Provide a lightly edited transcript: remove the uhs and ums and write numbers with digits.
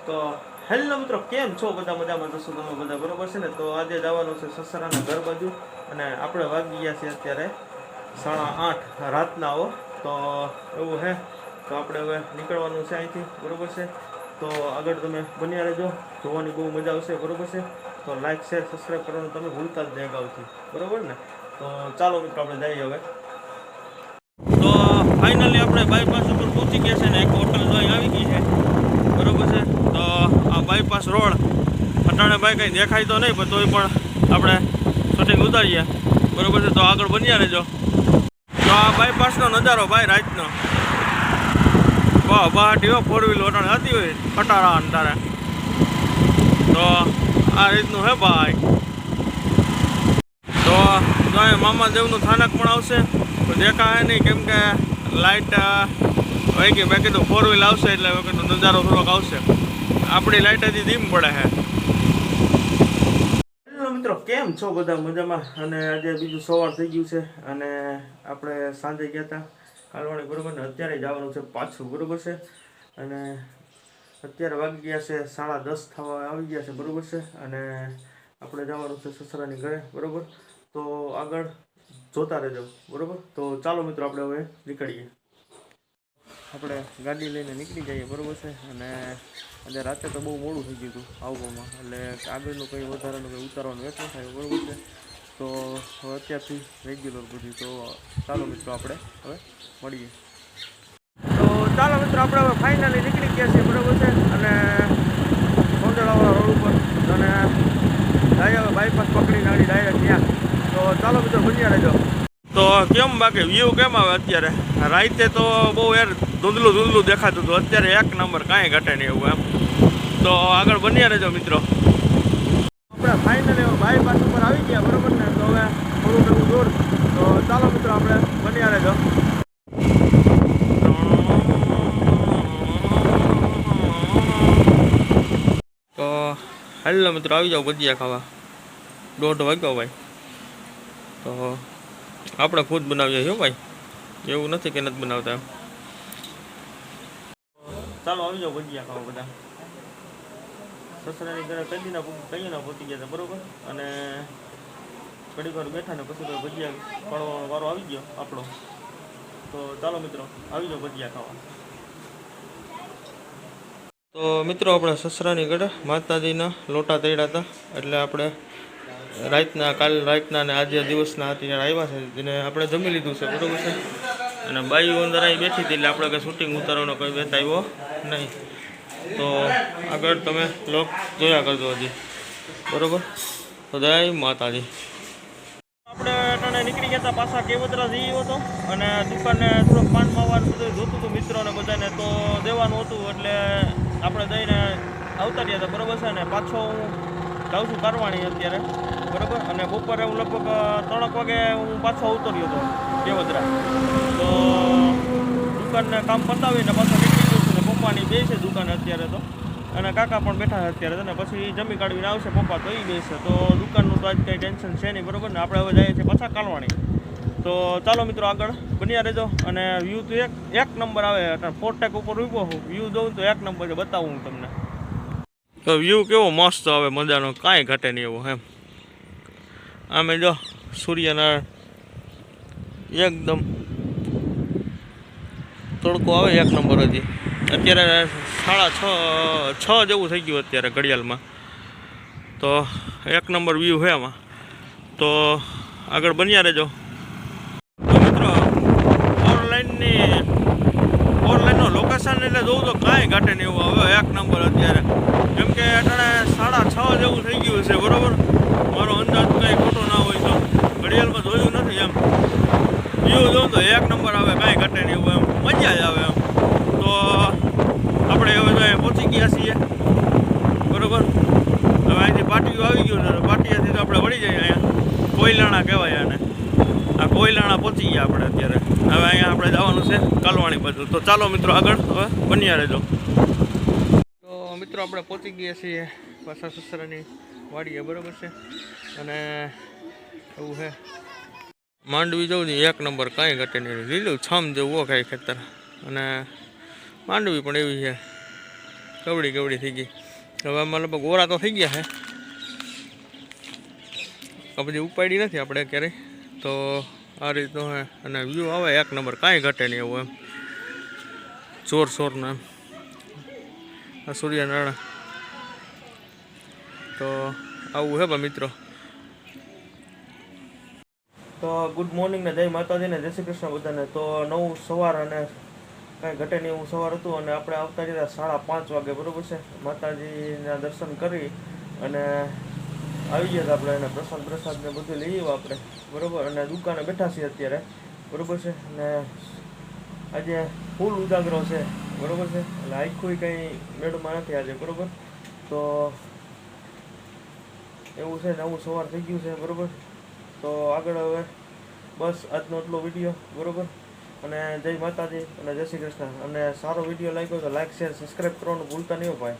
તો હેલો મિત્રો, કેમ છો બધા? મજામાં જશો તમે બધા, બરોબર છે ને? તો આજે જવાનું છે સસરાના ઘર બાજુ અને આપણે વાગી ગયા છે અત્યારે 8:30 રાતના. તો એવું છે તો આપણે હવે નીકળવાનું છે અહીંથી, બરોબર છે? તો આગળ તમે બન્યા રહેજો, જોવાની બહુ મજા આવશે, બરોબર છે? તો લાઈક શેર સબસ્ક્રાઈબ કરવાનું તમે ભૂલતા જ નહીં અગાઉથી, બરોબર ને? તો ચાલો મિત્રો, આપણે જઈએ હવે. તો ફાઇનલી આપણે બાયપાસ ઉપર પહોંચી ગયા છે ને એક હોટલ જોઈ આવી ગઈ છે, બરોબર છે? તો આ બાયપાસ રોડ અટાણે ભાઈ કંઈ દેખાય તો નહીં, પણ તોય પણ આપણે શૂટિંગ ઉતારીએ, બરોબર છે? તો આગળ બન્યા રહેજો. તો આ બાયપાસનો નજારો ભાઈ રાતનો બહાટીઓ 4 વ્હીલ અટાણે હતી હોય ખટારા તારે. તો આ રીતનું હે ભાઈ. તો અહીં મામા દેવનું સ્થાનક પણ આવશે, તો દેખાય નહીં કેમ કે લાઇટ હોય કે મેં કીધું 4 વ્હીલ આવશે એટલે મેં કીધું નજારો થોડોક આવશે. આપણી લાઇટ હજી ધીમ પડે છે. હેલો મિત્રો, કેમ છો બધા? મજામાં? અને આજે બીજું સવાર થઈ ગયું છે અને આપણે સાંજે ગયા હતા કાલવાણી, બરોબર ને? અત્યારે જવાનું છે પાછું, બરોબર છે? અને અત્યારે વાગી ગયા છે 10:30 થવા આવી ગયા છે, બરોબર છે? અને આપણે જવાનું છે સસરાની ઘરે, બરોબર? તો આગળ જોતા રહેજો, બરોબર? તો ચાલો મિત્રો, આપણે હવે નીકળીએ. આપણે ગાડી લઈને નીકળી જઈએ, બરોબર છે? અને આજે રાતે તો બહુ મોડું થઈ ગયું હતું આવવામાં, એટલે આગળનું કંઈ વધારાનું કંઈ ઉતારવાનું એટલું થાય, બરોબર છે? તો હવે અત્યારથી રેગ્યુલર બધું. તો ચાલો મિત્રો, આપણે હવે મળીએ. તો ચાલો મિત્રો, આપણે હવે ફાઇનલી નીકળી ગયા છીએ, બરોબર છે? અને સોંદડાવાળા રોડ ઉપર અને જાય હવે બાયપાસ પકડીને ગાડી ડાયરેક્ટ ત્યાં. તો ચાલો મિત્રો, બન્યા રહેજો. તો કેમ બાકી વ્યૂ કેમ આવે અત્યારે? રાતે તો બહુ યાર ધૂંધલું દેખાતું હતું, અત્યારે એક નંબર, કાંઈ ઘટે નહીં એવું એમ. તો આગળ બન્યા રહેજો મિત્રો. આપણે ફાઇનલી બાયપાસ ઉપર આવી ગયા, બરોબર ને? તો હવે થોડુંક એવું દૂર. તો ચાલો મિત્રો, આપણે બન્યા રહેજો. તો હેલો મિત્રો, આવી જાઓ ભજીયા ખાવા. 1:30 વાગ્યો ભાઈ. તો આપણે ખુદ બનાવીએ છીએ ભાઈ, એવું નથી કે નથી બનાવતા. ચાલો આવી જાઓ ભજીયા ખાવા બધા. સસરાની ઘરે કઈ ના પહોંચી ગયા હતા, બરોબર? અને ઘડીક વાર બેઠા ને પછી તો ભજીયા ખાવાનો વારો આવી ગયો આપણો. તો ચાલો મિત્રો, આવી જાઓ ભજીયા ખાવા. તો મિત્રો, આપણે સસરાની ઘરે માતાજીના લોટા તળ્યા હતા, એટલે આપણે કાલ રાતના ને આજે દિવસના અત્યારે આવ્યા છે, જેને આપણે જમી લીધું છે, બરોબર છે? અને બાઈઓ અંદર અહીં બેઠી હતી એટલે આપણે કંઈ શૂટિંગ ઉતારવાનો કંઈ વેત આવ્યો નહીં. તો આગળ તમે લોક જોયા કરજો હજી, બરોબર? તો જય માતાજી. આપણે અટાણે નીકળી ગયા હતા પાછા કેવતરા જઈએ હતો, અને દુકાને થોડોક પાન માવાનું બધું જોતું હતું મિત્રોને બધાને, તો દેવાનું હતું એટલે આપણે જઈને આવતા રહ્યા હતા, બરોબર છે? અને પાછો હું જાઉં છું કારવાણી અત્યારે, બરોબર? અને બપોરે હું લગભગ 3 વાગે હું પાછો ઉતર્યો હતો કેવતરા. તો દુકાનને કામ પતાવીને પાછા નીકળી ગયું છું ને પપ્પાની બે છે દુકાને અત્યારે તો, અને કાકા પણ બેઠા છે અત્યારે. અને પછી જમી કાઢવીને આવશે પપ્પા, તો એ બેસે. તો દુકાનનું તો આજ કંઈ ટેન્શન છે નહીં, બરોબર ને? આપણે હવે જઈએ છીએ પાછા કાલવાણી. તો ચાલો મિત્રો, આગળ બન્યા રહેજો. અને વ્યૂ તો એક નંબર આવે. ફોરટેક ઉપર ઊભો હું, વ્યૂ જોઉં તો એક નંબર છે, બતાવું હું તમને. તો વ્યૂ કેવો મસ્ત આવે, મજાનો, કાંઈ ઘટે નહીં એવું એમ. આમે જો સૂર્યનારાયણ એકદમ તડકો આવે એક નંબર. હજી અત્યારે 6:30 જેવું થઈ ગયું અત્યારે ઘડિયાળમાં. તો એક નંબર વ્યૂ છે આમાં. તો આગળ બન્યા રહેજો. તો મિત્રો, ઓનલાઈનનો લોકેશન એટલે જોવું તો કાંઈ ઘટે નહીં એવું હવે એક નંબર અત્યારે. કેમ કે અટાણે 6:30 જેવું થઈ ગયું છે, બરોબર? મારો અંદાજ કંઈ ખોટો ના હોય તો, ઘડિયાળમાં જોયું નથી એમ. વ્યૂ જોઉં તો એક નંબર આવે, કાંઈ ઘટે નહીં એવું એમ, મજા જ આવે એમ. તો આપણે હવે પહોંચી ગયા છીએ, બરોબર? હવે અહીંથી પાટીઓ આવી ગયું છે, પાટીયાથી તો આપણે વળી જઈએ. અહીંયા કોયલાણા કહેવાય આને. આ કોયલાણા પહોંચી ગયા આપણે અત્યારે. હવે અહીંયા આપણે જવાનું છે કાલવાણી બાજુ. તો ચાલો મિત્રો, આગળ હવે બન્યા રહેજો. તો મિત્રો, આપણે પહોંચી ગયા છીએ પાછા સસરાની વાડીએ, બરોબર છે? અને એવું છે માંડવી જવું ને એક નંબર, કાંઈ ઘટે નહીં, લીલું છમ જેવું કાંઈ ખેતર. અને માંડવી પણ એવી છે કવડી કવડી થઈ ગઈ. હવે આમાં લગભગ ઓરા તો થઈ ગયા છે. આ બધી ઉપાડી નથી આપણે ક્યારેય. તો આ રીતનું હે અને વ્યૂ આવે એક નંબર, કાંઈ ઘટે નહીં એવું એમ, જોર શોરનો એમ. આ સૂર્યનારાયણ તો આવું હે મિત્રો. તો ગુડ મોર્નિંગ ને જય માતાજી ને જય શ્રી કૃષ્ણ બધાને. તો નવું સવાર અને કાંઈ ઘટે નહીં એવું સવાર હતું અને આપણે આવતા રહ્યા 5:30 વાગે, બરાબર છે. માતાજીના દર્શન કરી અને આવી ગયા હતા આપણે, એને પ્રસાદ ને બધું લઈ આવ્યા આપણે, બરાબર. અને દુકાને બેઠા છીએ અત્યારે, બરાબર છે. અને આજે ફૂલ ઉજાગરો છે, બરાબર છે. એટલે આખું કંઈ મેળમાં નથી આજે, બરાબર. તો એવું છે, નવું સવાર થઈ ગયું છે, બરાબર. તો આગળ હવે બસ આજનો એટલો વિડીયો, બરાબર. અને જય માતાજી અને જય શ્રી કૃષ્ણ. અને સારો વિડીયો લાગ્યો તો લાઈક શેર સબસ્ક્રાઈબ કરવાનું ભૂલતા નહીં ભાઈ.